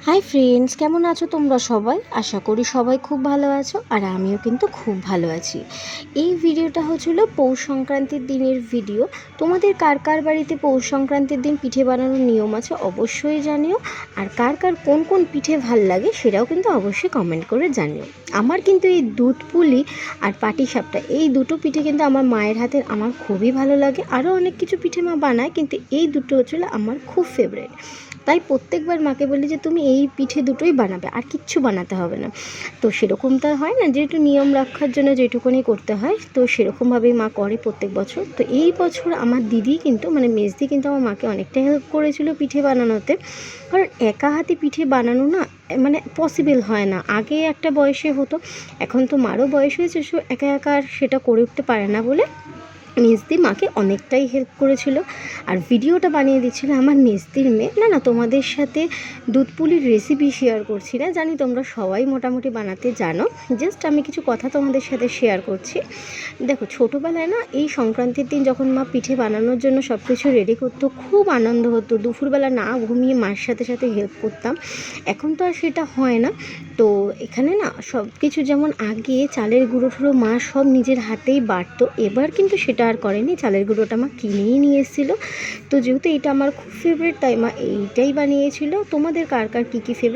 Hi friends, কেমন আছো তোমরা সবাই? আশা করি সবাই খুব ভালো আছো, আর আমিও কিন্তু খুব ভালো আছি। এই ভিডিওটা হচ্ছিল পৌষ সংক্রান্তির দিনের ভিডিও। তোমাদের কার কার বাড়িতে পৌষ সংক্রান্তির দিন পিঠে বানানোর নিয়ম আছে অবশ্যই জানিও, আর কার কার কোন কোন পিঠে ভাল লাগে সেটাও কিন্তু অবশ্যই কমেন্ট করে জানিও। আমার কিন্তু এই দুধ পুলি আর পাটিসাপটা এই দুটো পিঠে কিন্তু আমার মায়ের হাতের আমার খুবই ভালো লাগে। আরও অনেক কিছু পিঠে মা বানায়, কিন্তু এই দুটো হচ্ছিল আমার খুব ফেভারিট। তাই প্রত্যেকবার মাকে বলি যে তুমি এই পিঠে দুটোই বানাবে, আর কিচ্ছু বানাতে হবে না। তো সেরকম তো হয় না, যেহেতু নিয়ম রক্ষার জন্য যেটুকুনি করতে হয়, তো সেরকমভাবেই মা করে প্রত্যেক বছর। তো এই বছর আমার দিদি কিন্তু মানে মেজদি কিন্তু আমার মাকে অনেকটা হেল্প করেছিল পিঠে বানানোতে। কারণ একা হাতে পিঠে বানানো না মানে পসিবল হয় না। আগে একটা বয়সে হতো, এখন তো মারও বয়স হয়েছে, সো একা একা আর সেটা করে উঠতে পারে না বলে মেজদি মাকে অনেকটাই হেল্প করেছিল। আর ভিডিওটা বানিয়ে দিচ্ছিল আমার মেজদির মেয়ে। না তোমাদের সাথে দুধ পুলির রেসিপি শেয়ার করছি না, জানি তোমরা সবাই মোটামুটি বানাতে জানো। জাস্ট আমি কিছু কথা তোমাদের সাথে শেয়ার করছি। দেখো, ছোটোবেলায় না এই সংক্রান্তির দিন যখন মা পিঠে বানানোর জন্য সব কিছু রেডি করতো, খুব আনন্দ হতো। দুপুরবেলা না ঘুমিয়ে মার সাথে সাথে হেল্প করতাম। এখন তো আর সেটা হয় না। তো এখানে না সব কিছু যেমন আগে চালের গুঁড়ো টুড়ো মা সব নিজের হাতেই বাটতো, এবার কিন্তু সেটা আর করেনি। চালের গুঁড়োটা মা কিনেই নিয়ে এসেছিলো। তো যেহেতু এটা আমার খুব ফেভারিট, তাই মা এইটাই বানিয়েছিল। তোমাদের কার কার কী কী ফেভারিট